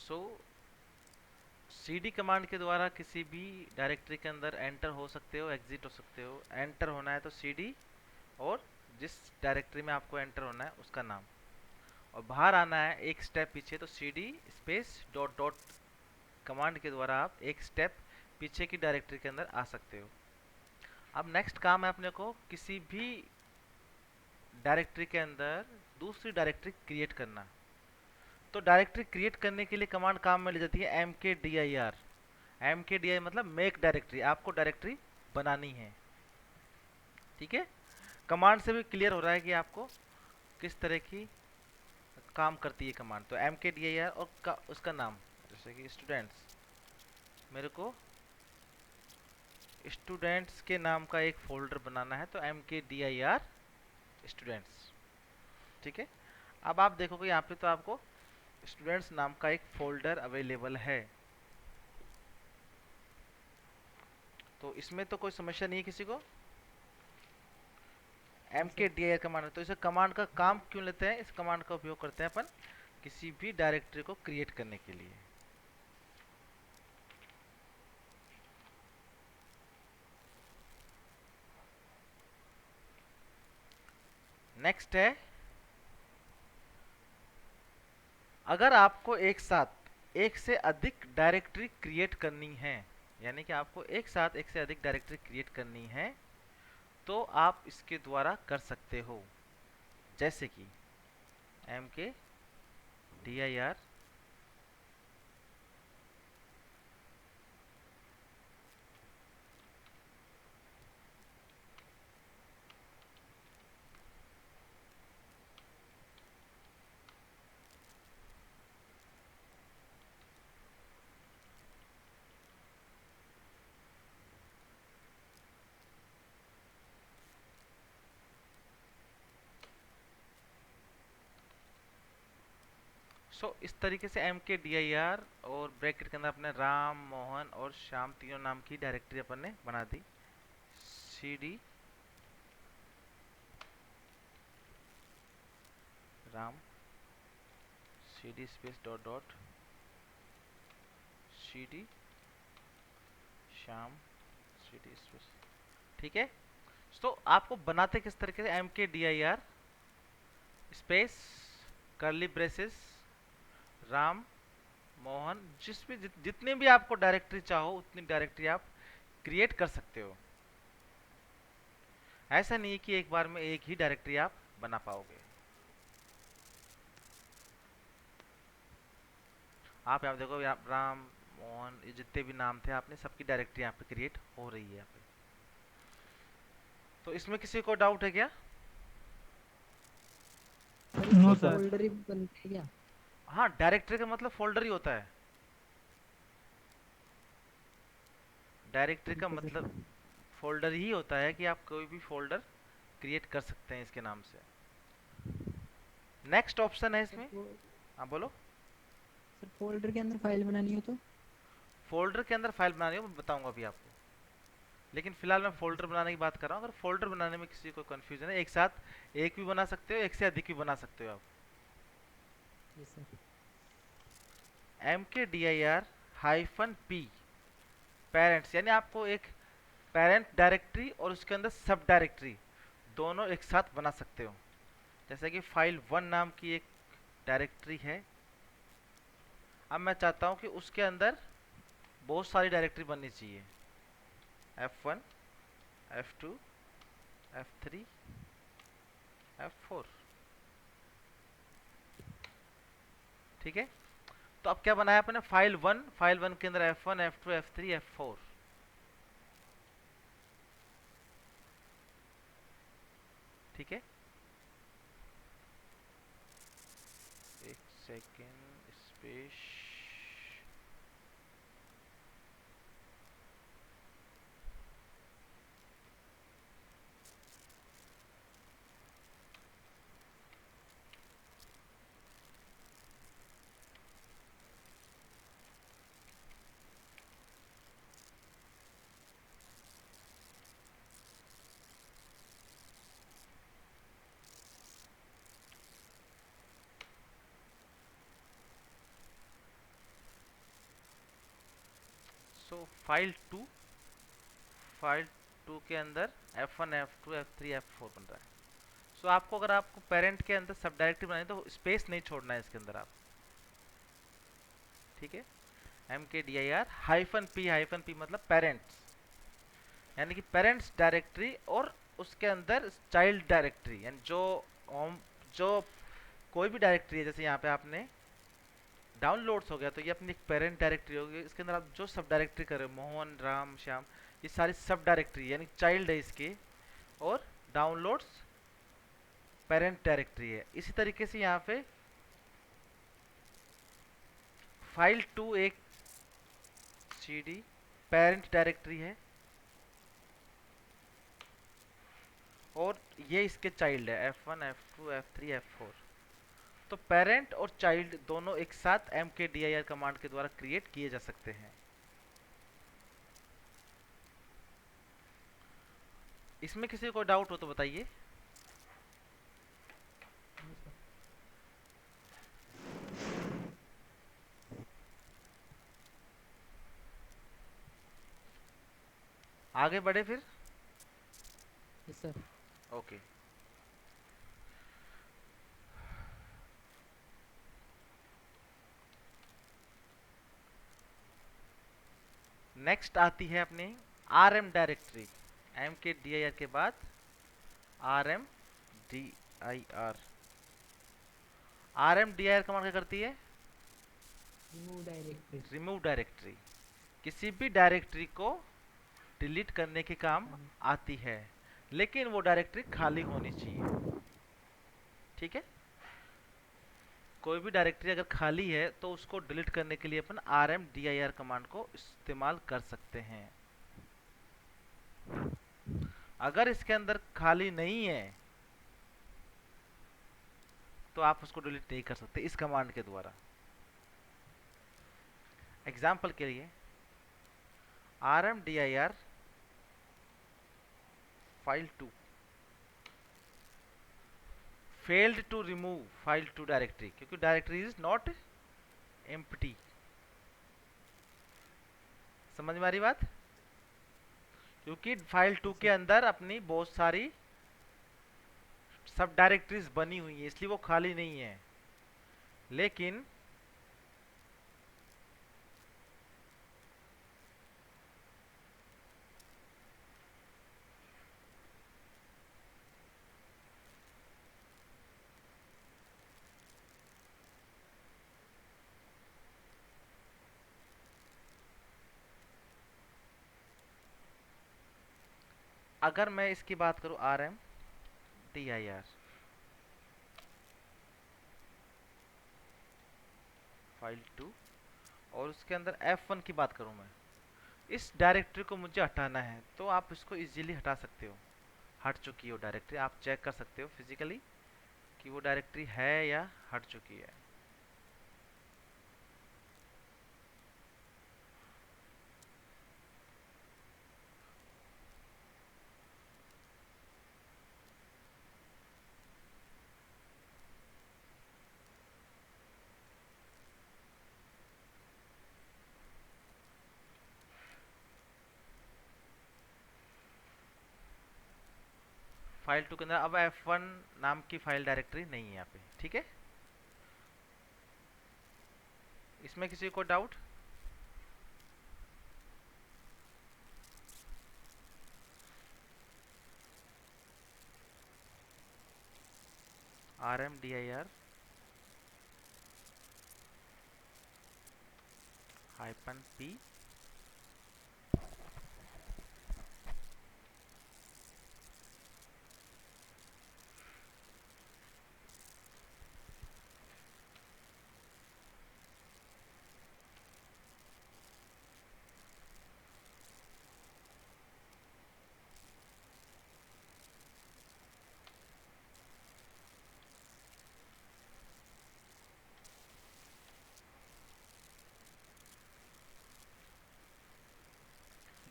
सो cd command के द्वारा किसी भी डायरेक्टरी के अंदर एंटर हो सकते हो, एग्जिट हो सकते हो। एंटर होना है तो cd और जिस डायरेक्टरी में आपको एंटर होना है उसका नाम, और बाहर आना है एक स्टेप पीछे तो cd space dot dot command के द्वारा आप एक स्टेप पीछे की डायरेक्टरी के अंदर आ सकते हो। अब नेक्स्ट काम है अपने को किसी भी डायरेक्टरी के अंदर दूसरी डायरेक्टरी क्रिएट करना। तो डायरेक्टरी क्रिएट करने के लिए कमांड काम में ले जाती है mkdir। mkdir मतलब मेक डायरेक्टरी, आपको डायरेक्टरी बनानी है। ठीक है, कमांड से भी क्लियर हो रहा है कि आपको किस तरह की काम करती है कमांड। तो mkdir और उसका नाम, जैसे कि स्टूडेंट्स, मेरे को स्टूडेंट्स के नाम का एक फोल्डर बनाना है तो mkdir स्टूडेंट्स। ठीक है, अब आप देखोगे यहाँ पे तो आपको स्टूडेंट्स नाम का एक फोल्डर अवेलेबल है। तो इसमें तो कोई समस्या नहीं है किसी को। हाँ सर। mkdir कमांड, तो इस कमांड का काम क्यों लेते हैं, इस कमांड का उपयोग करते हैं अपन किसी भी डायरेक्टरी को क्रिएट करने के लिए। नेक्स्ट है, अगर आपको एक साथ एक से अधिक डायरेक्टरी क्रिएट करनी है, यानी कि आपको एक साथ एक से अधिक डायरेक्टरी क्रिएट करनी है, तो आप इसके द्वारा कर सकते हो। जैसे कि mkdir इस तरीके से mkdir और ब्रैकेट के अंदर अपने राम, मोहन और श्याम तीनों नाम की डायरेक्टरी अपन ने बना दी। cd Ram, cd space dot dot cd Shyam, cd space. ठीक है, तो आपको बनाते किस तरीके से, mkdir space curly braces Ram, Mohan, जितने भी आपको डायरेक्टरी चाहो उतनी डायरेक्टरी आप क्रिएट कर सकते हो। ऐसा नहीं है कि एक बार में एक ही डायरेक्टरी आप बना पाओगे। आप यहाँ देखो, यहाँ राम, मोहन, ये जितने भी नाम थे आपने सबकी डायरेक्टरी यहाँ पे क्रिएट हो रही है यहाँ पे। तो इसमें किसी को डाउट है क्या? सर नो इससे सर। फोल्डर ही बनते हैं क्या? हाँ, डायरेक्टरी का मतलब फोल्डर ही होता है। डायरेक्टरी का ठीक है सर। मतलब फोल्डर ही होता है कि आप कोई भी फोल्डर क्रिएट कर सकते हैं इसके नाम से। नेक्स्ट ऑप्शन है सर इसमें। हाँ बोलो। सर फोल्डर के अंदर फाइल बनानी हो तो? फोल्डर के अंदर फाइल बनानी हो मैं बताऊंगा अभी आपको, लेकिन फिलहाल मैं ओके फोल्डर सर। बनाने की बात कर रहा हूँ। अगर फोल्डर बनाने में किसी को कंफ्यूजन है, एक साथ एक भी बना सकते हो, एक से अधिक भी बना सकते हो आप। जी सर। mkdir-p पेरेंट्स, यानी आपको एक पेरेंट डायरेक्टरी और उसके अंदर सब डायरेक्टरी दोनों एक साथ बना सकते हो। जैसे कि फाइल 1 नाम की एक डायरेक्टरी है। अब मैं चाहता हूँ कि उसके अंदर बहुत सारी डायरेक्टरी बननी चाहिए, f1, f2, f3, f4। ठीक है, तो अब क्या बनाया अपने, फाइल 1 के अंदर f1, f2, f3, f4। ठीक है, एक second space. So file two के अंदर F1 F2 F3 F4 बन रहा है। सो आपको अगर आपको पेरेंट के अंदर सब डायरेक्टरी बनानी तो स्पेस नहीं छोड़ना है इसके अंदर आप, ठीक है। mkdir -p मतलब पेरेंट्स, यानी कि पेरेंट्स डायरेक्टरी और उसके अंदर चाइल्ड डायरेक्टरी, यानी जो होम, जो कोई भी डायरेक्टरी है, जैसे यहाँ पे आपने डाउनलोड्स हो गया तो ये अपनी एक पेरेंट डायरेक्टरी होगी। इसके अंदर आप जो सब डायरेक्टरी कर रहे हो, मोहन, राम, श्याम, ये सारी सब डायरेक्टरी यानी चाइल्ड है इसके, और डाउनलोड्स पेरेंट डायरेक्टरी है। इसी तरीके से यहाँ पे फाइल टू एक cd पेरेंट डायरेक्टरी है और ये इसके चाइल्ड है F1 F2 F3 F4। तो पेरेंट और चाइल्ड दोनों एक साथ mkdir कमांड के द्वारा क्रिएट किए जा सकते हैं। इसमें किसी को डाउट हो तो बताइए। हाँ सर। आगे बढ़े फिर। Yes sir. ओके, नेक्स्ट आती है अपनी rm डायरेक्टरी। mkdir के बाद rmdir। rmdir कमांड क्या करती है? Remove directory. रिमूव डायरेक्टरी, किसी भी डायरेक्टरी को डिलीट करने के काम आती है, लेकिन वो डायरेक्टरी खाली होनी चाहिए, ठीक है। कोई भी डायरेक्टरी अगर खाली है तो उसको डिलीट करने के लिए अपन rmdir कमांड को इस्तेमाल कर सकते हैं। अगर इसके अंदर खाली नहीं है तो आप उसको डिलीट नहीं कर सकते इस कमांड के द्वारा। एग्जाम्पल के लिए rmdir file two failed to remove file to directory, क्योंकि डायरेक्टरी इज नॉट एम्प्टी। समझ में आ रही बात? क्योंकि फाइल टू यस के सर। अंदर अपनी बहुत सारी सब डायरेक्टरीज बनी हुई है, इसलिए वो खाली नहीं है। लेकिन अगर मैं इसकी बात करूं rmdir फाइल टू, और उसके अंदर F1 की बात करूं मैं, इस डायरेक्टरी को मुझे हटाना है तो आप इसको इजीली हटा सकते हो। हट चुकी हो डायरेक्टरी, आप चेक कर सकते हो फिजिकली कि वो डायरेक्टरी है या हट चुकी है। फाइल टू के अंदर अब F1 नाम की फाइल डायरेक्टरी नहीं है यहाँ पे, ठीक है। इसमें किसी को डाउट? rmdir -p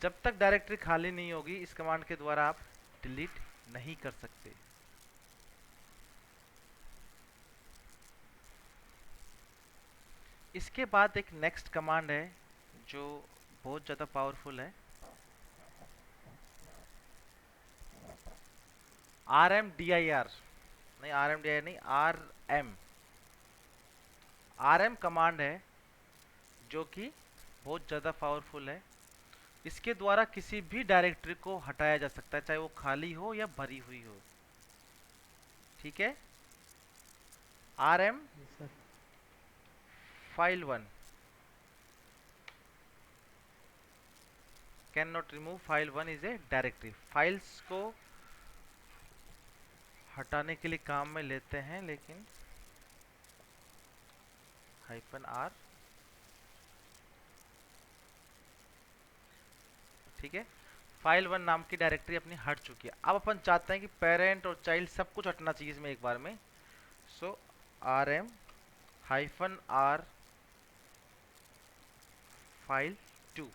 जब तक डायरेक्टरी खाली नहीं होगी इस कमांड के द्वारा आप डिलीट नहीं कर सकते। इसके बाद एक नेक्स्ट कमांड है जो बहुत ज़्यादा पावरफुल है। RMDIR नहीं, RMDIR नहीं, RM। RM कमांड है जो कि बहुत ज़्यादा पावरफुल है। इसके द्वारा किसी भी डायरेक्टरी को हटाया जा सकता है, चाहे वो खाली हो या भरी हुई हो। ठीक है। RM yes sir. file1 can not remove file1 is a directory. Files को हटाने के लिए काम में लेते हैं, लेकिन -R। ठीक है। फाइल1 नाम की डायरेक्टरी अपनी हट चुकी है। अब अपन चाहते हैं कि पेरेंट और चाइल्ड सब कुछ हटना चाहिए इसमें एक बार में। सो RM-R file2।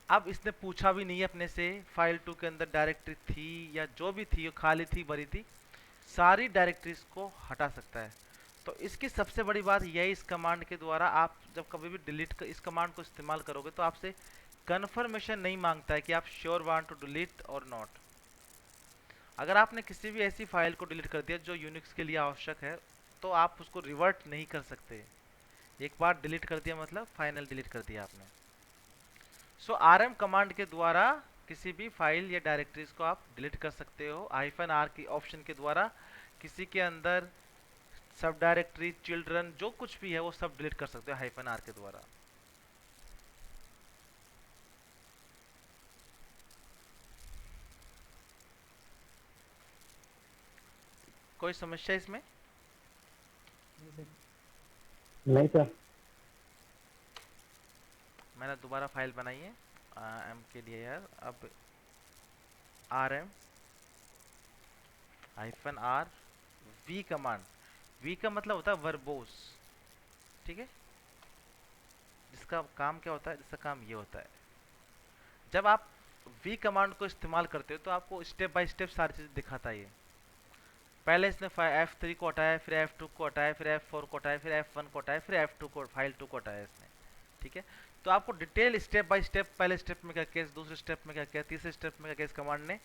अब इसने पूछा भी नहीं है अपने से file2 के अंदर डायरेक्टरी थी या जो भी थी, वो खाली थी भरी थी, सारी डायरेक्टरीज को हटा सकता है। तो इसकी सबसे बड़ी बात यही, इस कमांड के द्वारा आप जब कभी भी इस कमांड को इस्तेमाल करोगे तो आपसे कन्फर्मेशन नहीं मांगता है कि आप श्योर वांट टू डिलीट और नॉट। अगर आपने किसी भी ऐसी फाइल को डिलीट कर दिया जो यूनिक्स के लिए आवश्यक है, तो आप उसको रिवर्ट नहीं कर सकते। एक बार डिलीट कर दिया मतलब फाइनल डिलीट कर दिया आपने। सो RM कमांड के द्वारा किसी भी फाइल या डायरेक्टरीज को आप डिलीट कर सकते हो। -R की ऑप्शन के द्वारा किसी के अंदर सब डायरेक्टरी, चिल्ड्रन, जो कुछ भी है वो सब डिलीट कर सकते हो -R के द्वारा। कोई समस्या इसमें? नहीं सर। नहीं सर। मैंने दोबारा फाइल बनाई है एम के लिए यार। अब RM -R V command. V का मतलब होता है वर्बोस। ठीक है। जिसका काम क्या होता है, जिसका काम ये होता है, जब आप V कमांड को इस्तेमाल करते हो तो आपको स्टेप बाय स्टेप सारी चीज़ दिखाता है ये। पहले इसने F3 को हटाया, फिर F2 को हटाया, फिर F4 को हटाया, फिर F1 को हटाया, फिर F2 को, फाइल2 को हटाया इसने। ठीक है। तो आपको डिटेल स्टेप बाय स्टेप, पहले स्टेप में क्या किया, दूसरे स्टेप में क्या किया, तीसरे स्टेप में क्या किया इस कमांड ने,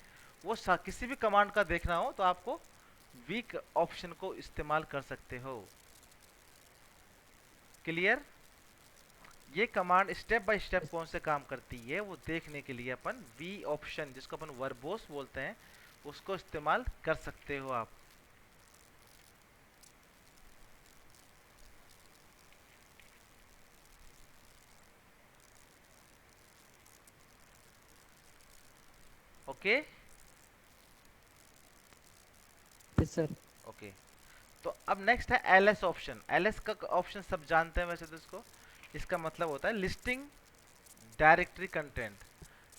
वो किसी भी कमांड का देखना हो तो आपको वीक ऑप्शन को इस्तेमाल कर सकते हो। क्लियर? ये command step by step yes. कौन से काम करती है वो देखने के लिए अपन वी ऑप्शन, जिसको अपन वर्बोस बोलते हैं, उसको इस्तेमाल कर सकते हो आप। ओके। Yes sir. ओके। तो अब नेक्स्ट है एलएस ऑप्शन। एलएस का ऑप्शन सब जानते हैं वैसे तो इसको। इसका मतलब होता है लिस्टिंग डायरेक्टरी कंटेंट,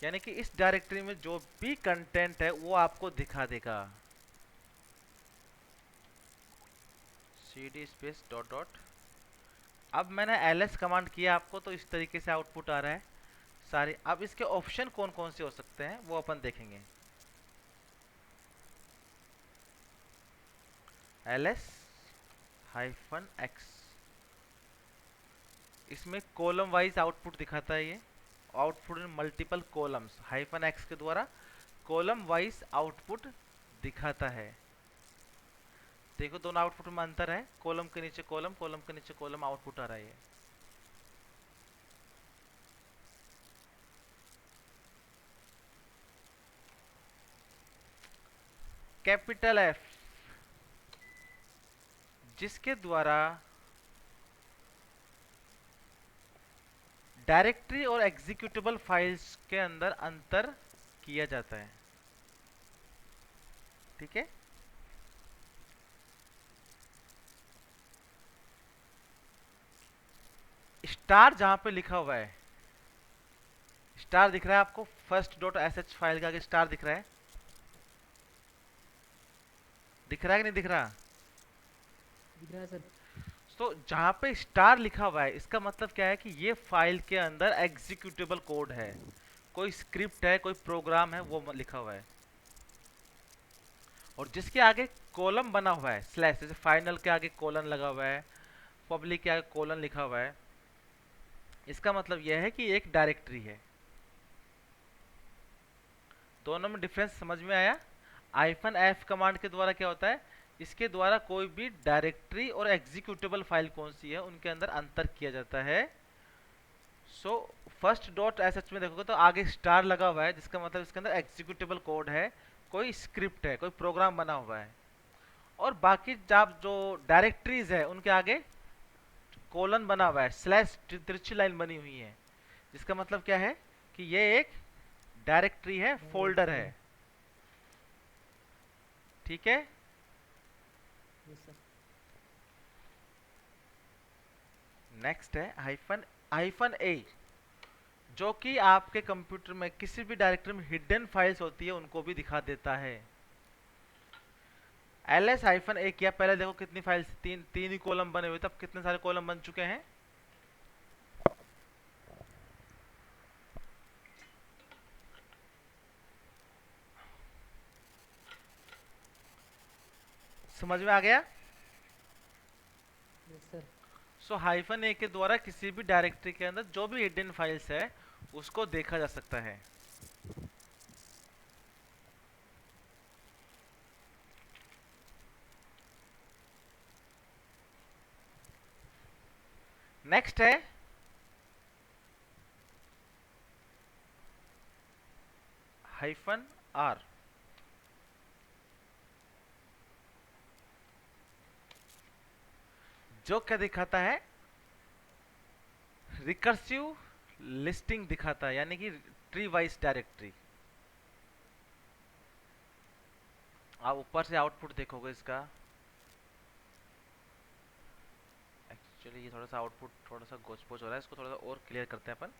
यानी कि इस डायरेक्टरी में जो भी कंटेंट है वो आपको दिखा देगा। cd space dot dot. अब मैंने ls कमांड किया आपको तो इस तरीके से आउटपुट आ रहा है सारे। अब इसके ऑप्शन कौन कौन से हो सकते हैं वो अपन देखेंगे। ls-x, इसमें कॉलम वाइज आउटपुट दिखाता है ये। आउटपुट इन मल्टीपल कॉलम्स, -x के द्वारा कॉलम वाइज आउटपुट दिखाता है। देखो दोनों आउटपुट में अंतर है, कॉलम के नीचे कॉलम, कॉलम के नीचे कॉलम आउटपुट आ रहा है। कैपिटल F, जिसके द्वारा डायरेक्टरी और एग्जीक्यूटेबल फाइल्स के अंदर अंतर किया जाता है। ठीक है। स्टार जहां पे लिखा हुआ है, स्टार दिख रहा है आपको, फर्स्ट डॉट sh फाइल का आगे स्टार दिख रहा है, दिख रहा है कि नहीं दिख रहा? दिख रहा है सर। तो जहां पे स्टार लिखा हुआ है इसका मतलब क्या है कि ये फाइल के अंदर एग्जीक्यूटेबल कोड है, कोई स्क्रिप्ट है, कोई प्रोग्राम है, वो लिखा हुआ है। और जिसके आगे कॉलम बना हुआ है स्लैश, जैसे फाइनल के आगे कॉलन लगा हुआ है, पब्लिक के आगे कॉलन लिखा हुआ है, इसका मतलब यह है कि एक डायरेक्टरी है। दोनों में डिफरेंस समझ में आया? -f कमांड के द्वारा क्या होता है, इसके द्वारा कोई भी डायरेक्टरी और एग्जीक्यूटेबल फाइल कौन सी है उनके अंदर अंतर किया जाता है। सो फर्स्ट डॉट एसएच में देखोगे तो आगे स्टार लगा हुआ है, जिसका मतलब इसके अंदर एग्जीक्यूटेबल कोड है, कोई स्क्रिप्ट है, कोई प्रोग्राम बना हुआ है। और बाकी जब जो डायरेक्टरीज है उनके आगे कोलन बना हुआ है, स्लैश तिरछी लाइन बनी हुई है, जिसका मतलब क्या है कि ये एक डायरेक्टरी है, फोल्डर है। ठीक है। Yes sir. नेक्स्ट है हाइफन ए, जो कि आपके कंप्यूटर में किसी भी डायरेक्टरी में हिडन फाइल्स होती है उनको भी दिखा देता है। ls-a किया, पहले देखो कितनी फाइल्स, तीन ही कॉलम बने हुए, तब कितने सारे कॉलम बन चुके हैं। समझ में आ गया? Yes sir. सो -a के द्वारा किसी भी डायरेक्टरी के अंदर जो भी हिडन फाइल्स है उसको देखा जा सकता है। नेक्स्ट है -r, जो क्या दिखाता है, रिकर्सिव लिस्टिंग दिखाता है, यानी कि ट्री वाइज डायरेक्टरी। आप ऊपर से आउटपुट देखोगे इसका, एक्चुअली ये थोड़ा सा आउटपुट थोड़ा सा गोच पोच हो रहा है, इसको थोड़ा सा और क्लियर करते हैं अपन।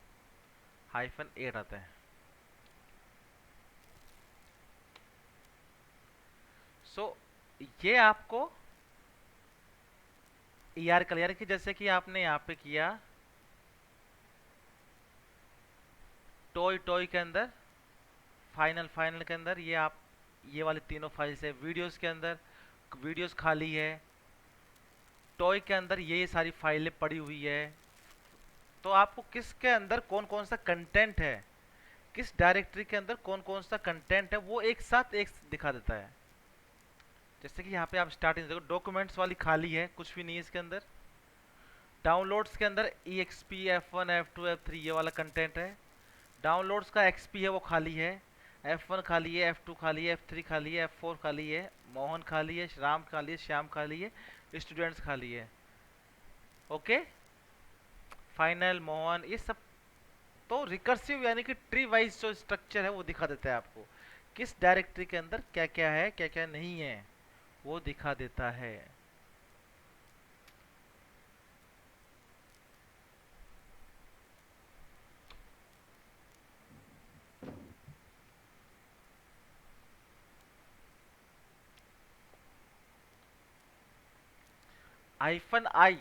-8 आता है। सो ये आपको ER क्लियर की, जैसे कि आपने यहाँ पे किया टॉय के अंदर, फाइनल के अंदर, ये आप ये वाली तीनों फाइल्स है। वीडियोस के अंदर वीडियोस खाली है, टॉय के अंदर ये सारी फाइलें पड़ी हुई है। तो आपको किसके अंदर कौन कौन सा कंटेंट है, किस डायरेक्टरी के अंदर कौन कौन सा कंटेंट है, वो एक साथ एक दिखा देता है। जैसे कि यहाँ पे आप स्टार्टिंग देखो, डॉक्यूमेंट्स वाली खाली है, कुछ भी नहीं है इसके अंदर। डाउनलोड्स के अंदर EXP F1 F2 F3 ये वाला कंटेंट है। डाउनलोड्स का XP है वो खाली है, F1 खाली है, F2 खाली है, F3 खाली है, F4 खाली है, मोहन खाली है, राम खाली है, श्याम खाली है, स्टूडेंट्स खाली है। ओके, फाइनल, मोहन, ये सब तो रिकर्सिव यानी कि ट्री वाइज जो स्ट्रक्चर है वो दिखा देता है आपको, किस डायरेक्टरी के अंदर क्या क्या है क्या क्या नहीं है वो दिखा देता है। -i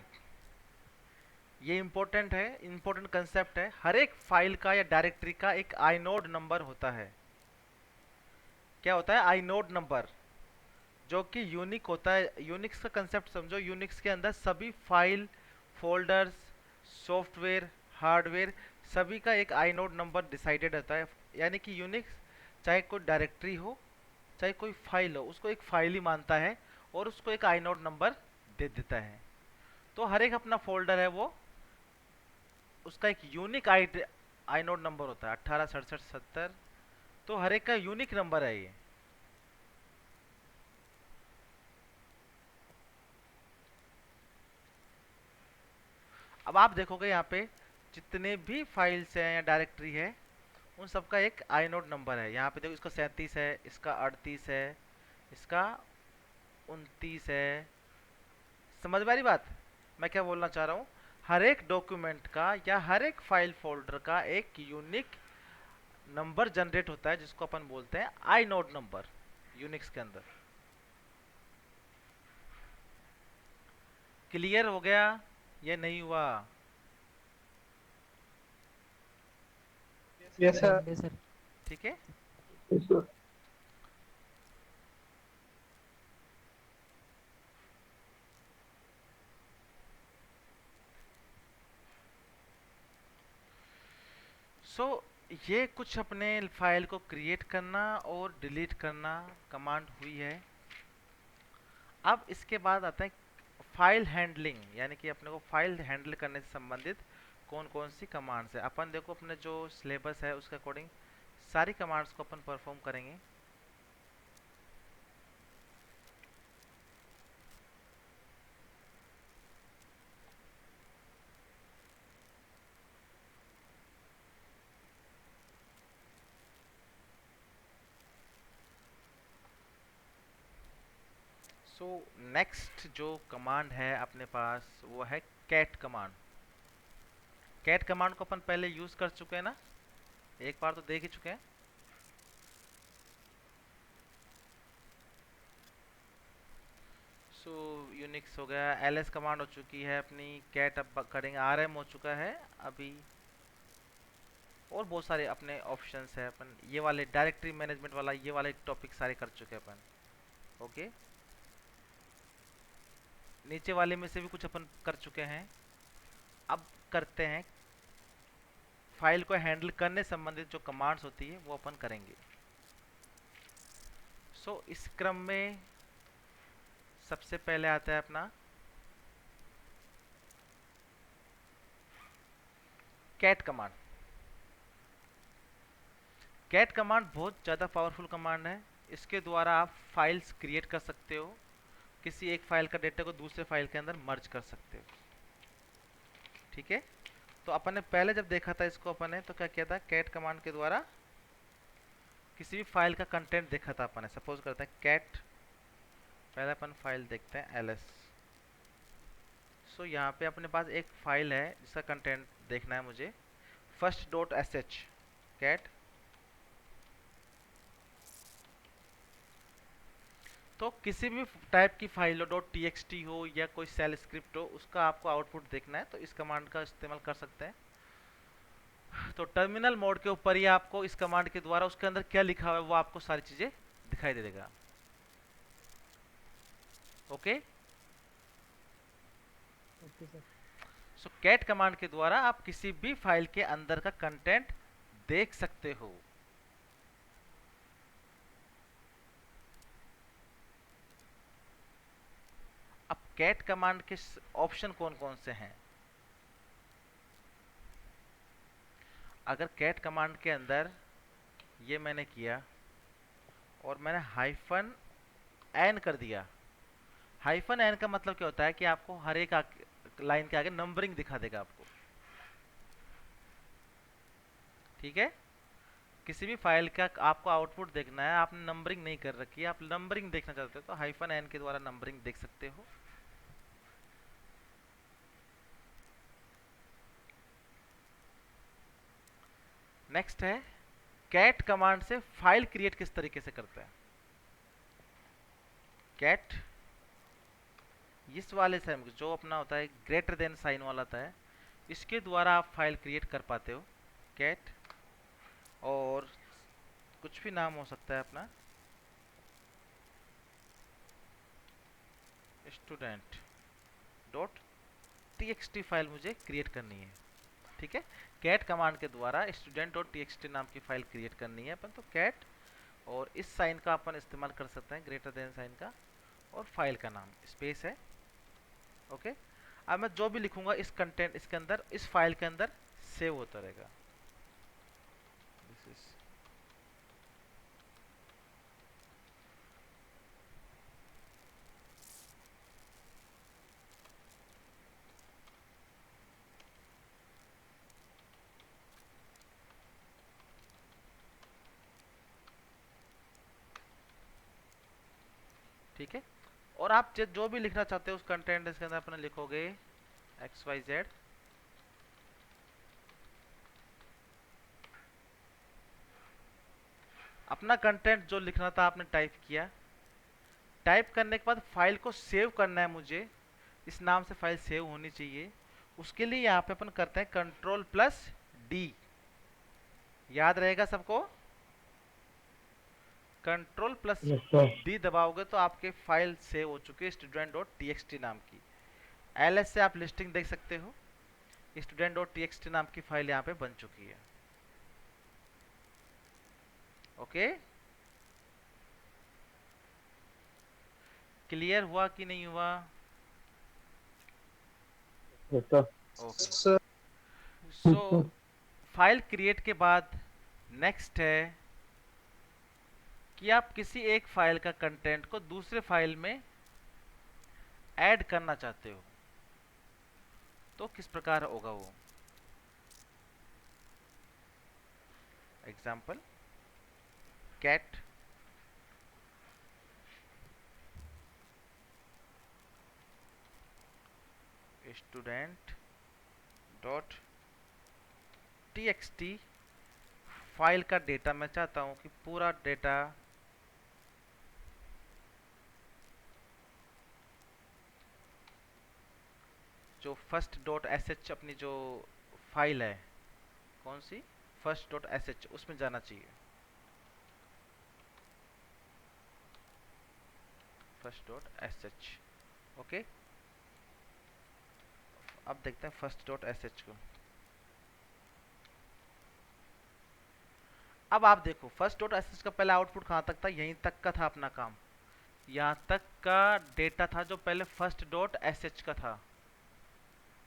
ये इंपॉर्टेंट है, इंपॉर्टेंट कंसेप्ट है। हर एक फाइल का या डायरेक्टरी का एक आइनोड नंबर होता है। क्या होता है? आइनोड नंबर, जो कि यूनिक होता है। यूनिक्स का कंसेप्ट समझो, यूनिक्स के अंदर सभी फाइल, फोल्डर्स, सॉफ्टवेयर, हार्डवेयर, सभी का एक आइनोड नंबर डिसाइडेड होता है। यानी कि यूनिक्स चाहे कोई डायरेक्टरी हो चाहे कोई फाइल हो, उसको एक फाइल ही मानता है और उसको एक आइनोड नंबर दे देता है। तो हर एक अपना फोल्डर है वो, उसका एक यूनिक आइनोड नंबर होता है, 18 67 70। तो हर एक का यूनिक नंबर है ये। अब आप देखोगे यहाँ पे जितने भी फाइल्स हैं या डायरेक्टरी है उन सबका एक आइनोड नंबर है। यहाँ पे देखो, इसका 37 है, इसका 38 है, इसका 29 है। समझ में आ रही बात मैं क्या बोलना चाह रहा हूँ? हर एक डॉक्यूमेंट का या हर एक फाइल फोल्डर का एक यूनिक नंबर जनरेट होता है, जिसको अपन बोलते हैं आई नोड नंबर यूनिक्स के अंदर। क्लियर हो गया? ये नहीं हुआ? Yes sir. Yes sir. ठीक है। Yes sir. सो ये कुछ अपने फाइल को क्रिएट करना और डिलीट करना कमांड हुई है। अब इसके बाद आता है फाइल हैंडलिंग, यानी कि अपने को फाइल हैंडल करने से संबंधित कौन कौन सी कमांड्स है। अपन देखो अपने जो सिलेबस है उसके अकॉर्डिंग सारी कमांड्स को अपन परफॉर्म करेंगे। सो नेक्स्ट जो कमांड है अपने पास वो है कैट कमांड। कैट कमांड को अपन पहले यूज कर चुके हैं ना, एक बार तो देख ही चुके हैं। सो यूनिक्स हो गया, एलएस कमांड हो चुकी है अपनी, कैट अब करेंगे, आरएम हो चुका है अभी, और बहुत सारे अपने ऑप्शंस है। अपन ये वाले डायरेक्टरी मैनेजमेंट वाला ये वाले टॉपिक सारे कर चुके हैं अपन। ओके, नीचे वाले में से भी कुछ अपन कर चुके हैं। अब करते हैं फाइल को हैंडल करने संबंधित जो कमांड्स होती है वो अपन करेंगे। सो इस क्रम में सबसे पहले आता है अपना कैट कमांड। कैट कमांड बहुत ज़्यादा पावरफुल कमांड है। इसके द्वारा आप फाइल्स क्रिएट कर सकते हो, किसी एक फाइल का डेटा को दूसरे फाइल के अंदर मर्ज कर सकते हो। ठीक है, तो अपन ने पहले जब देखा था इसको अपन ने तो क्या किया था, कैट कमांड के द्वारा किसी भी फाइल का कंटेंट देखा था अपन ने। सपोज करते हैं कैट, पहले अपन फाइल देखते हैं ls। सो यहाँ पे अपने पास एक फाइल है जिसका कंटेंट देखना है मुझे, first.sh कैट। तो किसी भी टाइप की फाइल हो, .txt हो या कोई सेल स्क्रिप्ट हो, उसका आपको आउटपुट देखना है तो इस कमांड का इस्तेमाल कर सकते हैं। तो टर्मिनल मोड के ऊपर ही आपको इस कमांड के द्वारा उसके अंदर क्या लिखा हुआ है वो आपको सारी चीजें दिखाई दे देगा। Okay, okay sir. So cat command के द्वारा आप किसी भी फाइल के अंदर का कंटेंट देख सकते हो। अब कैट कमांड के ऑप्शन कौन कौन से हैं। अगर कैट कमांड के अंदर ये मैंने किया और मैंने हाइफन एन कर दिया। हाइफन एन का मतलब क्या होता है कि आपको हर एक लाइन के आगे नंबरिंग दिखा देगा आपको। ठीक है, किसी भी फाइल का आपको आउटपुट देखना है, आपने नंबरिंग नहीं कर रखी है, आप नंबरिंग देखना चाहते हो तो हाइफन एन के द्वारा नंबरिंग देख सकते हो। नेक्स्ट है कैट कमांड से फाइल क्रिएट किस तरीके से करते हैं। कैट इस वाले से जो अपना होता है ग्रेटर देन साइन वाला होता है, इसके द्वारा आप फाइल क्रिएट कर पाते हो। कैट और कुछ भी नाम हो सकता है अपना, स्टूडेंट डॉट टीएक्सटी फाइल मुझे क्रिएट करनी है। ठीक है, कैट कमांड के द्वारा स्टूडेंट डॉट टीएक्सटी नाम की फाइल क्रिएट करनी है अपन, तो कैट और इस साइन का अपन इस्तेमाल कर सकते हैं, ग्रेटर देन साइन का, और फाइल का नाम स्पेस है। ओके, अब मैं जो भी लिखूंगा इस कंटेंट इसके अंदर इस फाइल के अंदर सेव होता रहेगा। दिस इज ठीक है, और आप जो भी लिखना चाहते हो उस कंटेंट इसके अंदर अपने लिखोगे XYZ। अपना कंटेंट जो लिखना था आपने टाइप किया, टाइप करने के बाद फाइल को सेव करना है मुझे, इस नाम से फाइल सेव होनी चाहिए। उसके लिए यहाँ पे अपन करते हैं Ctrl+D, याद रहेगा सबको, यस सर। Ctrl+D दबाओगे तो आपके फाइल सेव हो चुकी है student.txt नाम की। ls से आप लिस्टिंग देख सकते हो, student.txt नाम की फाइल यहाँ पे बन चुकी है। ओके, क्लियर हुआ कि नहीं हुआ? Yes sir. Okay, sir. So file create के बाद नेक्स्ट है कि आप किसी एक फाइल का कंटेंट को दूसरे फाइल में ऐड करना चाहते हो, तो किस प्रकार होगा वो? Example, cat student dot TXT file का डेटा मैं चाहता हूं कि पूरा डेटा जो फर्स्ट डॉट एस एच अपनी जो फाइल है, कौन सी, फर्स्ट डॉट एस एच, उसमें जाना चाहिए। First dot S H, okay. अब देखते हैं फर्स्ट डॉट एस एच को। अब आप देखो फर्स्ट डॉट एस एच का पहला आउटपुट कहाँ तक था, यहीं तक का था अपना काम, यहाँ तक का डेटा था जो पहले फर्स्ट डॉट एस एच का था,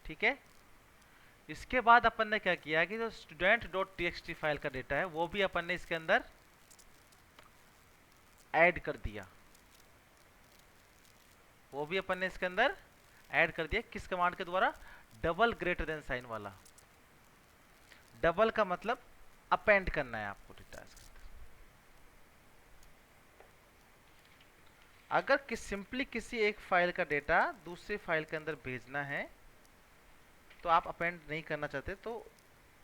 ठीक है। इसके बाद अपन ने क्या किया कि जो स्टूडेंट डॉट टीएक्सटी फाइल का डेटा है वो भी अपन ने इसके अंदर ऐड कर दिया, वो भी अपन ने इसके अंदर ऐड कर दिया। किस कमांड के द्वारा? डबल ग्रेटर देन साइन वाला। डबल का मतलब अपेंड करना है आपको डेटा इसके अंदर। अगर सिंपली किसी एक फाइल का डेटा दूसरी फाइल के अंदर भेजना है तो आप अपेंड नहीं करना चाहते तो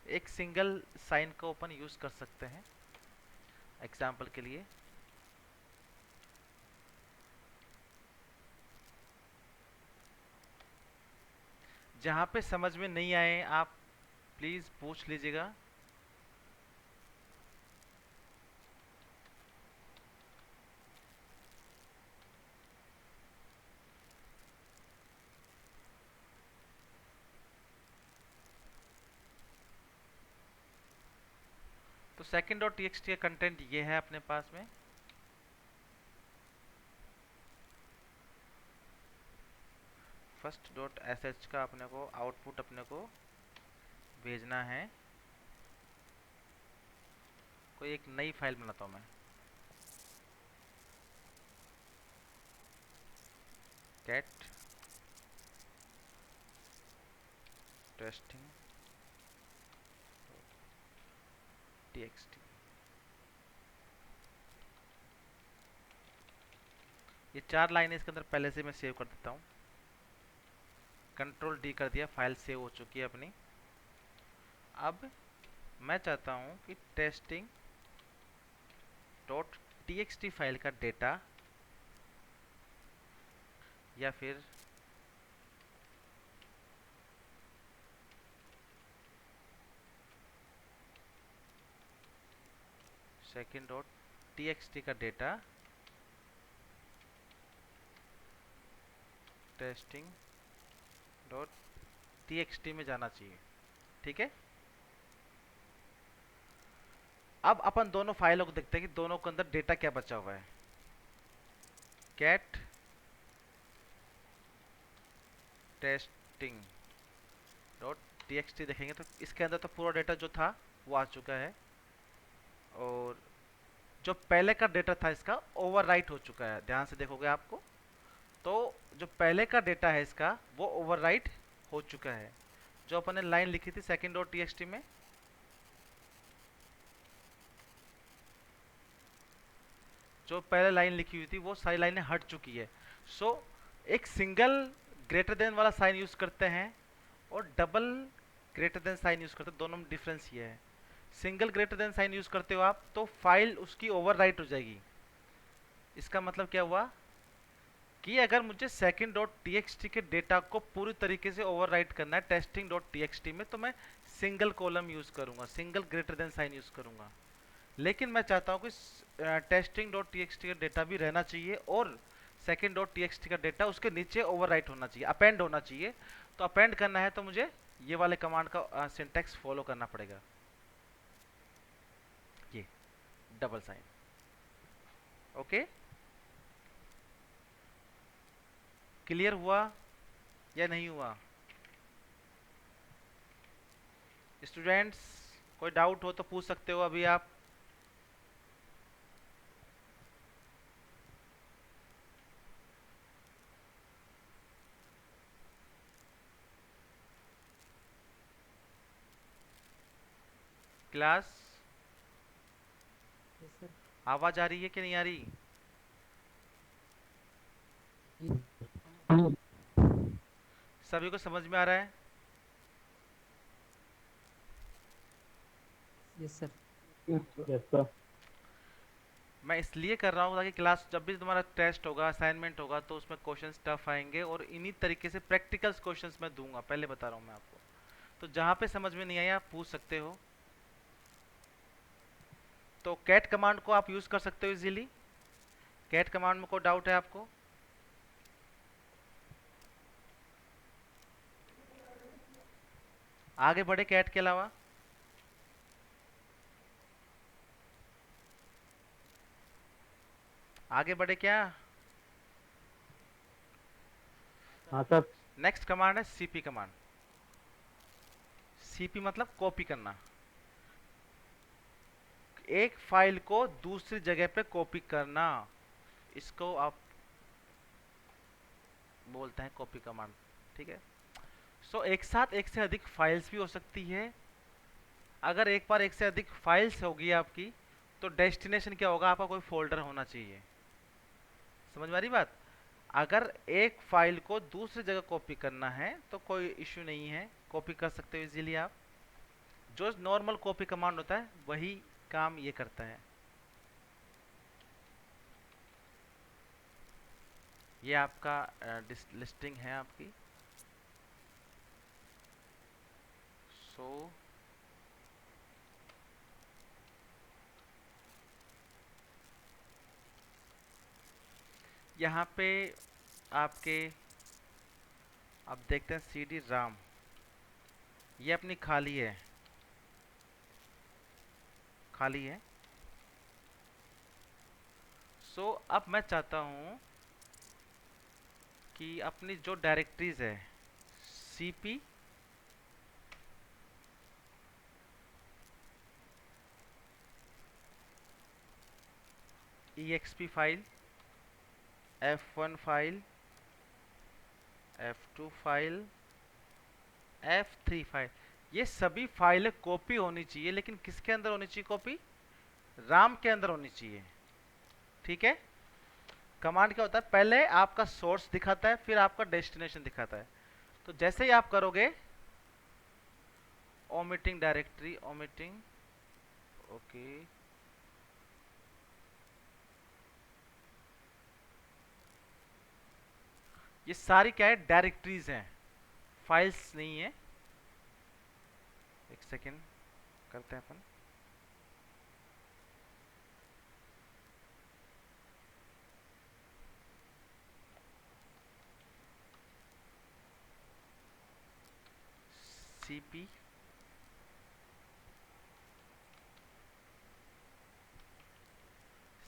एक सिंगल साइन का ओपन यूज कर सकते हैं। एग्जाम्पल के लिए जहां पे समझ में नहीं आए आप प्लीज पूछ लीजिएगा। तो सेकंड डॉट टीएक्सटी का कंटेंट ये है अपने पास में। फर्स्ट डॉट एस एच का अपने को आउटपुट अपने को भेजना है। कोई एक नई फाइल बनाता हूं मैं, कैट टेस्टिंग टीएक्सटी। ये 4 लाइनें इसके अंदर पहले से मैं सेव कर देता हूँ। कंट्रोल डी कर दिया, फाइल सेव हो चुकी है अपनी। अब मैं चाहता हूँ कि टेस्टिंग डॉट टीएक्सटी फाइल का डेटा या फिर सेकंड डॉट टीएक्सटी का डेटा टेस्टिंग डॉट टीएक्सटी में जाना चाहिए, ठीक है। अब अपन दोनों फाइलों को देखते हैं कि दोनों के अंदर डेटा क्या बचा हुआ है। कैट टेस्टिंग डॉट टीएक्सटी देखेंगे तो इसके अंदर तो पूरा डेटा जो था वो आ चुका है, और जो पहले का डेटा था इसका ओवरराइट हो चुका है। ध्यान से देखोगे आपको तो जो पहले का डेटा है इसका वो ओवरराइट हो चुका है। जो अपन ने लाइन लिखी थी सेकंड डॉट टीएक्सटी में, जो पहले लाइन लिखी हुई थी वो सारी लाइनें हट चुकी है। सो एक सिंगल ग्रेटर देन वाला साइन यूज करते हैं और double greater than sign use करते हैं, दोनों में डिफरेंस ये है। Single greater than sign use करते हो आप तो फाइल उसकी ओवरराइट हो जाएगी। इसका मतलब क्या हुआ कि अगर मुझे सेकंड डॉट टीएक्सटी के डेटा को पूरी तरीके से ओवरराइट करना है टेस्टिंग डॉट टीएक्सटी में तो मैं सिंगल कॉलम यूज करूंगा, single greater than sign use करूंगा। लेकिन मैं चाहता हूं कि टेस्टिंग डॉट टीएक्सटी का डेटा भी रहना चाहिए और सेकंड डॉट टीएक्सटी का डेटा उसके नीचे ओवरराइट होना चाहिए, अपेंड होना चाहिए। तो अपेंड करना है तो मुझे ये वाले कमांड का सिंटैक्स फॉलो करना पड़ेगा। ये डबल साइन। ओके, क्लियर हुआ या नहीं हुआ स्टूडेंट्स? कोई डाउट हो तो पूछ सकते हो अभी आप। Class yes sir. आवाज आ रही है कि नहीं आ रही? सभी को समझ में आ रहा है? Yes sir. Yes sir. मैं इसलिए कर रहा हूँ ताकि क्लास जब भी तुम्हारा टेस्ट होगा, असाइनमेंट होगा, तो उसमें क्वेश्चंस टफ आएंगे और इन्हीं तरीके से प्रैक्टिकल्स क्वेश्चंस मैं दूंगा, पहले बता रहा हूँ मैं आपको। तो जहाँ पे समझ में नहीं आया आप पूछ सकते हो। तो कैट कमांड को आप यूज कर सकते हो इजीली। कैट कमांड में कोई डाउट है आपको? आगे बढ़े कैट के अलावा? आगे बढ़े क्या? हाँ सर। नेक्स्ट कमांड है सीपी कमांड। सीपी मतलब कॉपी करना। एक फाइल को दूसरी जगह पे कॉपी करना, इसको आप बोलते हैं कॉपी कमांड। ठीक है। सो एक साथ एक से अधिक फाइल्स भी हो सकती है। अगर एक बार एक से अधिक फाइल्स होगी आपकी, तो डेस्टिनेशन क्या होगा? आपका कोई फोल्डर होना चाहिए। समझ में आ रही बात? अगर एक फाइल को दूसरी जगह कॉपी करना है तो कोई इश्यू नहीं है, कॉपी कर सकते हो इजीली आप। जो नॉर्मल कॉपी कमांड होता है वही काम ये करता है। ये आपका लिस्टिंग है आपकी। सो यहाँ पे आपके आप देखते हैं सीडी राम, ये अपनी खाली है, खाली है। सो अब मैं चाहता हूँ कि अपनी जो डायरेक्टरीज है cp exp file, f1 file, f2 file, f3 file, ये सभी फाइलें कॉपी होनी चाहिए, लेकिन किसके अंदर होनी चाहिए कॉपी? राम के अंदर होनी चाहिए। ठीक है। कमांड क्या होता है? पहले आपका सोर्स दिखाता है, फिर आपका डेस्टिनेशन दिखाता है। तो जैसे ही आप करोगे ओमिटिंग डायरेक्टरी, ओमिटिंग, ओके, ये सारी क्या है? डायरेक्टरीज हैं, फाइल्स नहीं है। एक सेकेंड करते हैं अपन। cp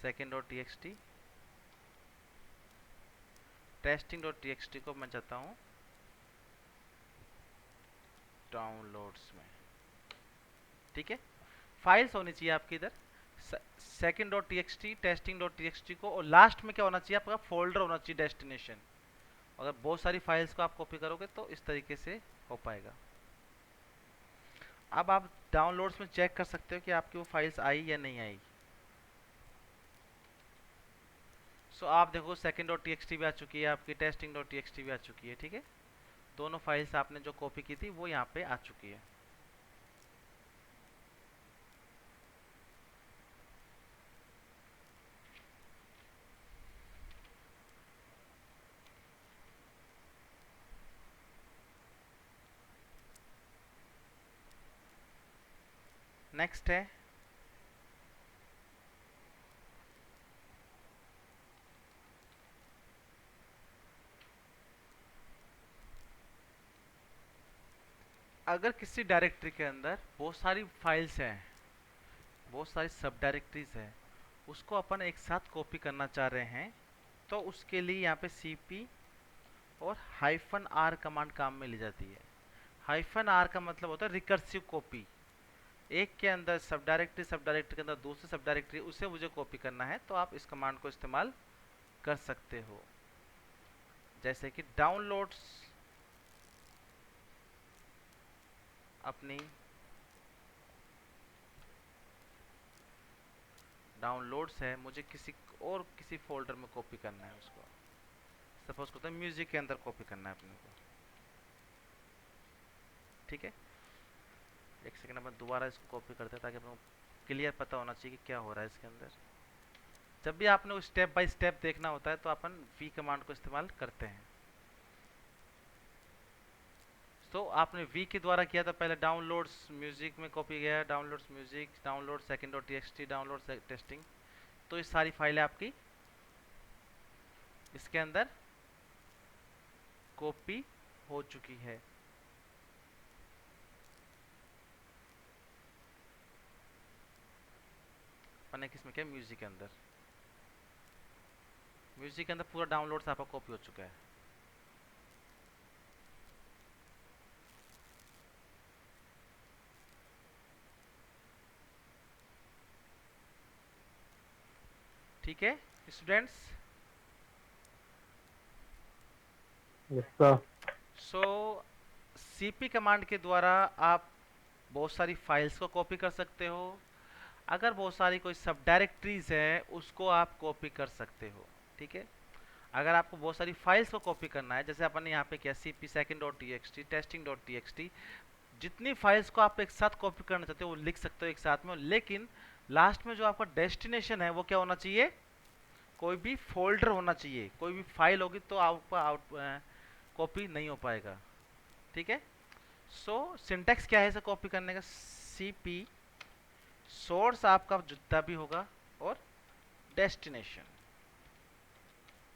second dot txt, testing dot txt को मैं चाहता हूँ डाउनलोड्स में। ठीक है। फाइल्स होनी चाहिए आपकी इधर second dot txt, testing dot txt को, और लास्ट में क्या होना चाहिए? आपका फोल्डर होना चाहिए डेस्टिनेशन। अगर बहुत सारी फाइल्स को आप कॉपी करोगे तो इस तरीके से हो पाएगा। अब आप डाउनलोड्स में चेक कर सकते हो कि आपकी वो फाइल्स आई या नहीं आई। सो आप देखो सेकेंड डॉट txt भी आ चुकी है आपकी, टेस्टिंग डॉट txt भी आ चुकी है। ठीक है। दोनों फाइल्स आपने जो कॉपी की थी वो यहाँ पे आ चुकी है। नेक्स्ट है अगर किसी डायरेक्टरी के अंदर बहुत सारी फाइल्स हैं, बहुत सारी सब डायरेक्टरीज हैं, उसको अपन एक साथ कॉपी करना चाह रहे हैं, तो उसके लिए यहाँ पे cp और -r कमांड काम में ली जाती है। -r का मतलब होता है रिकर्सिव कॉपी, एक के अंदर सब डायरेक्टरी के अंदर दूसरे सब डायरेक्टरी, उसे मुझे कॉपी करना है, तो आप इस कमांड को इस्तेमाल कर सकते हो। जैसे कि डाउनलोड्स अपनी डाउनलोड्स है, मुझे किसी फोल्डर में कॉपी करना है उसको। सपोज करते हैं म्यूजिक के अंदर कॉपी करना है अपने को, ठीक है। एक सेकंड अपन दोबारा इसको कॉपी करते हैं ताकि अपने को क्लियर पता होना चाहिए कि क्या हो रहा है इसके अंदर। जब भी आपने स्टेप बाय स्टेप देखना होता है तो अपन v कमांड को इस्तेमाल करते हैं। तो आपने v के द्वारा किया था, पहले डाउनलोड्स म्यूजिक में कॉपी गया, downloads music, download second.txt, download testing, तो ये सारी फाइलें आपकी इसके अंदर कॉपी हो चुकी है। मैंने किसमें किया, म्यूजिक के अंदर, म्यूजिक के अंदर पूरा डाउनलोड्स आपका कॉपी हो चुका है। ठीक है students. Yes sir. So cp command के द्वारा आप बहुत सारी फाइल्स को कॉपी कर सकते हो। अगर बहुत सारी कोई सब डायरेक्टरीज है उसको आप कॉपी कर सकते हो, ठीक है। अगर आपको बहुत सारी फाइल्स को कॉपी करना है, जैसे अपन ने यहाँ पे किया cp second.txt, testing.txt, जितनी फाइल्स को आप एक साथ कॉपी करना चाहते हो वो लिख सकते हो एक साथ में, लेकिन लास्ट में जो आपका डेस्टिनेशन है वो क्या होना चाहिए, कोई भी फोल्डर होना चाहिए। कोई भी फाइल होगी तो आपका कॉपी नहीं हो पाएगा, ठीक है। सो सिंटेक्स क्या है इसे कॉपी करने का, cp सोर्स आपका जितना भी होगा और डेस्टिनेशन,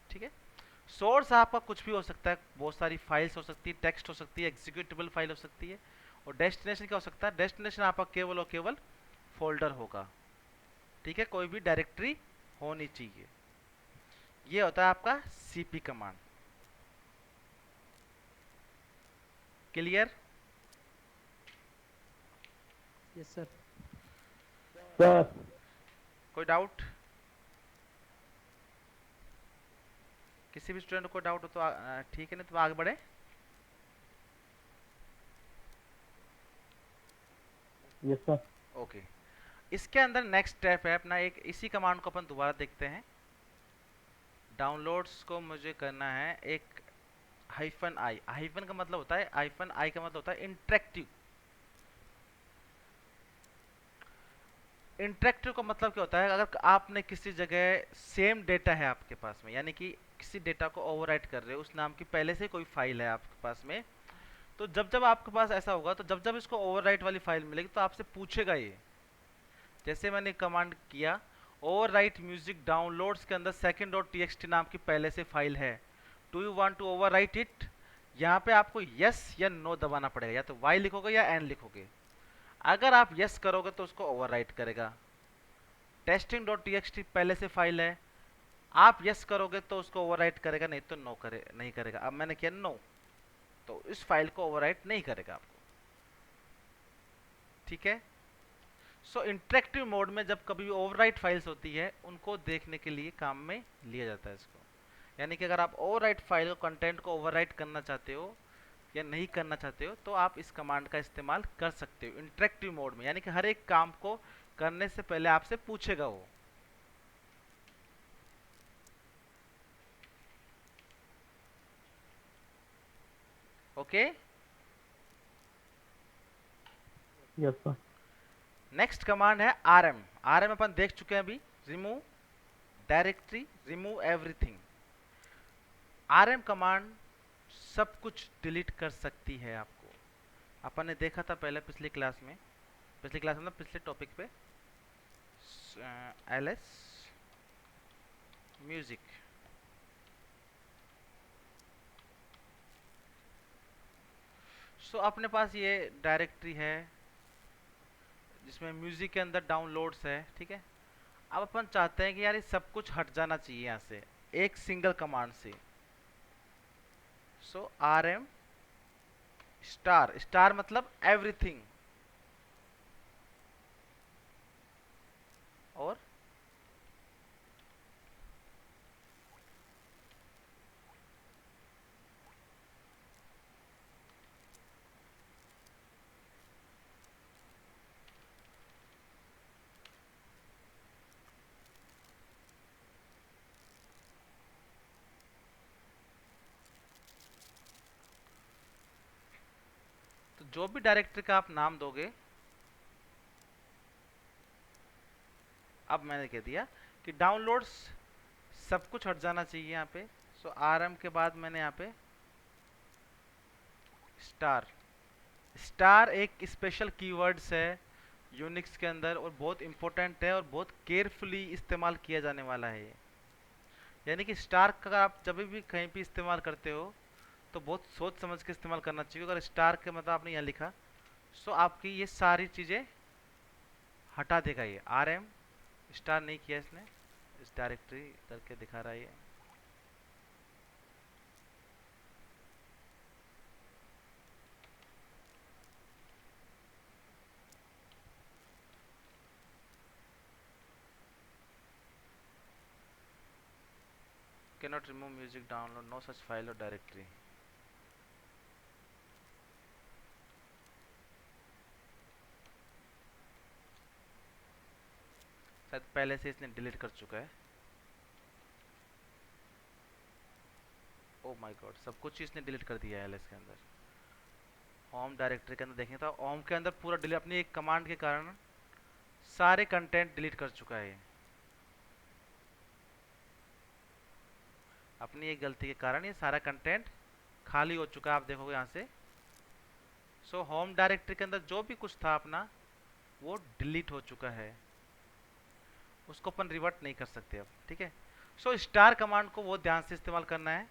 ठीक है। सोर्स आपका कुछ भी हो सकता है, बहुत सारी फाइल्स हो सकती है, टेक्स्ट हो सकती है, एग्जीक्यूटेबल फाइल हो सकती है। और डेस्टिनेशन क्या हो सकता है, डेस्टिनेशन आपका केवल और केवल फोल्डर होगा, ठीक है, कोई भी डायरेक्टरी होनी चाहिए। ये होता है आपका cp command. Clear? Yes sir. Sir कोई डाउट? किसी भी स्टूडेंट को डाउट हो तो ठीक है, नहीं तो आगे बढ़े। Yes sir. ओके, इसके अंदर नेक्स्ट स्टेप है अपना, एक इसी कमांड को अपन दोबारा देखते हैं। डाउनलोड्स को मुझे करना है एक -i, हाइफन का मतलब होता है, -i का मतलब होता है इंटरेक्टिव। इंटरेक्टिव का मतलब क्या होता है, अगर आपने किसी जगह सेम डेटा है आपके पास में, यानी कि किसी डेटा को ओवरराइट कर रहे हो, उस नाम की पहले से कोई फाइल है आपके पास में, तो जब जब आपके पास ऐसा होगा, तो जब जब इसको ओवरराइट वाली फाइल मिलेगी तो आपसे पूछेगा ये। जैसे मैंने कमांड किया ओवरराइट म्यूजिक डाउनलोड्स के अंदर second.txt नाम की पहले से फाइल है, do you want to overwrite it. यहाँ पे आपको यस या नो दबाना पड़ेगा, या तो y लिखोगे या n लिखोगे। अगर आप यस करोगे तो उसको ओवरराइट करेगा। testing.txt पहले से फाइल है, आप यस करोगे तो उसको ओवरराइट करेगा, नहीं तो नहीं करेगा। अब मैंने किया नो, तो इस फाइल को ओवरराइट नहीं करेगा आपको, ठीक है। सो इंटरेक्टिव मोड में जब कभी ओवरराइट फाइल्स होती है उनको देखने के लिए काम में लिया जाता है इसको। यानी कि अगर आप ओवरराइट फाइल कंटेंट को ओवरराइट करना चाहते हो या नहीं करना चाहते हो तो आप इस कमांड का इस्तेमाल कर सकते हो इंटरेक्टिव मोड में, यानी कि हर एक काम को करने से पहले आपसे पूछेगा वो। Okay, yes sir. Next command है rm। rm अपन देख चुके हैं अभी, remove directory, remove everything. rm command सब कुछ डिलीट कर सकती है आपको। अपन ने देखा था पहले पिछली क्लास में, मतलब पिछले टॉपिक पे, ls म्यूजिक। सो अपने पास ये डायरेक्टरी है जिसमें म्यूजिक के अंदर डाउनलोड्स है, ठीक है। अब अपन चाहते हैं कि यार ये सब कुछ हट जाना चाहिए यहाँ से एक सिंगल कमांड से। सो rm स्टार, स्टार मतलब एवरीथिंग, और तो जो भी डायरेक्टरी का आप नाम दोगे, अब मैंने कह दिया कि डाउनलोड्स सब कुछ हट जाना चाहिए यहाँ पे। सो rm के बाद मैंने यहाँ पे स्टार, स्टार एक स्पेशल कीवर्ड्स है यूनिक्स के अंदर और बहुत इंपॉर्टेंट है और बहुत केयरफुली इस्तेमाल किया जाने वाला है ये। यानी कि स्टार का आप जब भी कहीं भी इस्तेमाल करते हो तो बहुत सोच समझ के इस्तेमाल करना चाहिए। अगर स्टार के मतलब आपने यहाँ लिखा, सो आपकी ये सारी चीज़ें हटा देगा ये। rm स्टार नहीं किया इसने, इस डायरेक्टरी करके दिखा रहा है ये। cannot remove music download, no such file or directory। शायद पहले से इसने डिलीट कर चुका है। ओ माय गॉड, सब कुछ इसने डिलीट कर दिया है एलएस के अंदर। होम डायरेक्टरी के अंदर देखें तो होम के अंदर पूरा डिलीट, अपनी एक कमांड के कारण सारे कंटेंट डिलीट कर चुका है। अपनी एक गलती के कारण ये सारा कंटेंट खाली हो चुका है, आप देखोगे यहाँ से। सो होम डायरेक्टरी के अंदर जो भी कुछ था अपना वो डिलीट हो चुका है, उसको अपन रिवर्ट नहीं कर सकते अब, ठीक है। सो स्टार कमांड को वो ध्यान से इस्तेमाल करना है।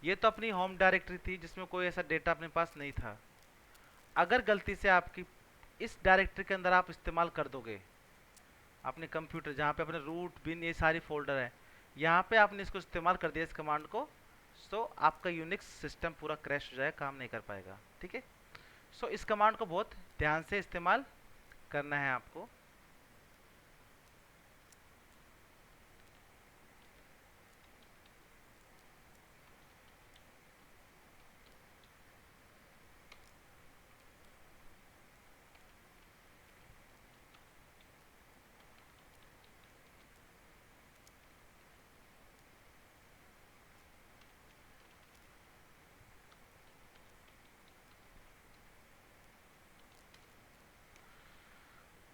ये तो अपनी होम डायरेक्टरी थी जिसमें कोई ऐसा डेटा अपने पास नहीं था। अगर गलती से आपकी इस डायरेक्टरी के अंदर आप इस्तेमाल कर दोगे अपने कंप्यूटर, जहाँ पे अपने रूट बिन ये सारी फोल्डर है, यहाँ पे आपने इसको इस्तेमाल कर दिया इस कमांड को, सो आपका यूनिक्स सिस्टम पूरा क्रैश हो जाएगा, काम नहीं कर पाएगा, ठीक है। सो इस कमांड को बहुत ध्यान से इस्तेमाल करना है आपको।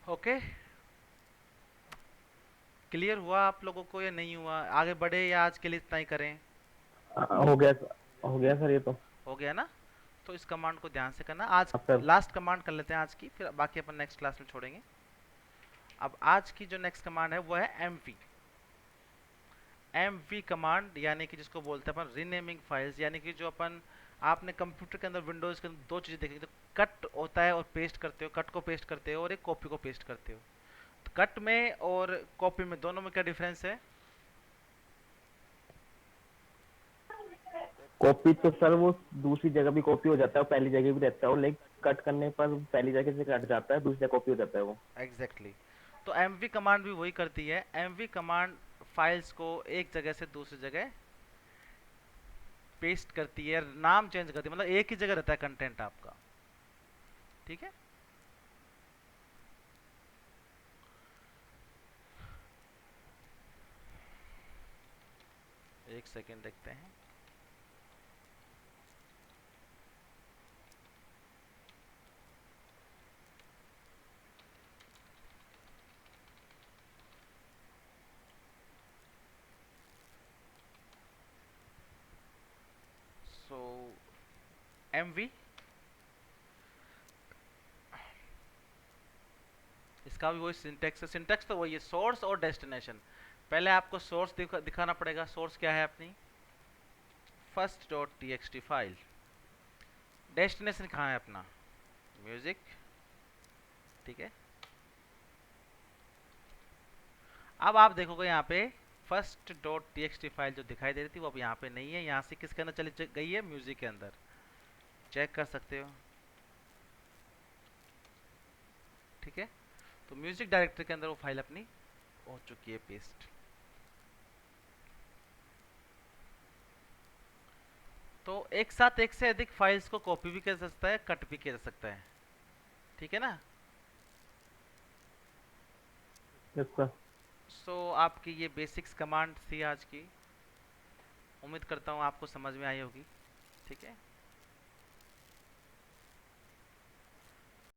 ओके, क्लियर हुआ आप लोगों को या नहीं हुआ? आगे बढ़े या आज के लिए इतना ही करें? हो गया हो गया सर ये तो। हो गया ना? तो इस कमांड को ध्यान से करना। आज हाँ सर। लास्ट कमांड कर लेते हैं आज की, फिर बाकी अपन नेक्स्ट क्लास में छोड़ेंगे। अब आज की जो नेक्स्ट कमांड है वो है mv। mv कमांड यानी कि जिसको बोलते हैं अपन रीनेमिंग फाइल्स, यानी कि जो अपन आपने कंप्यूटर के अंदर विंडोज के अंदर दो चीज़ें देखी, तो कट होता है और पेस्ट करते हो, कट को पेस्ट करते हो और एक कॉपी को पेस्ट करते हो। तो कट में और कॉपी में दोनों में क्या डिफरेंस है? कॉपी तो सर वो दूसरी जगह भी कॉपी हो जाता है, पहली जगह भी रहता है, लेकिन कट करने पर पहली जगह से कट जाता है, दूसरी जगह कॉपी हो जाता है वो। Exactly exactly। तो mv कमांड भी वही करती है। mv कमांड फाइल्स को एक जगह से दूसरी जगह पेस्ट करती है, नाम चेंज करती है, मतलब एक ही जगह रहता है कंटेंट आपका, ठीक है। एक सेकेंड देखते हैं। सो mv, इसका भी वही सिंटेक्स है। सिंटेक्स तो वही है, सोर्स और डेस्टिनेशन। पहले आपको सोर्स दिखाना पड़ेगा। सोर्स क्या है अपनी first dot txt file. Destination कहाँ है अपना म्यूजिक, ठीक है। अब आप देखोगे यहाँ पे फर्स्ट डॉट टी फाइल जो दिखाई दे रही थी वो अब यहाँ पे नहीं है, यहाँ से किसके अंदर चली गई है, म्यूजिक के अंदर। चेक कर सकते हो, ठीक है। तो म्यूजिक डायरेक्टरी के अंदर वो फाइल अपनी हो चुकी है पेस्ट। तो एक साथ एक से अधिक फाइल्स को कॉपी भी किया जा सकता है, कट भी किया जा सकता है, ठीक है ना। Yes sir. सो आपकी ये बेसिक्स कमांड थी आज की, उम्मीद करता हूँ आपको समझ में आई होगी, ठीक है।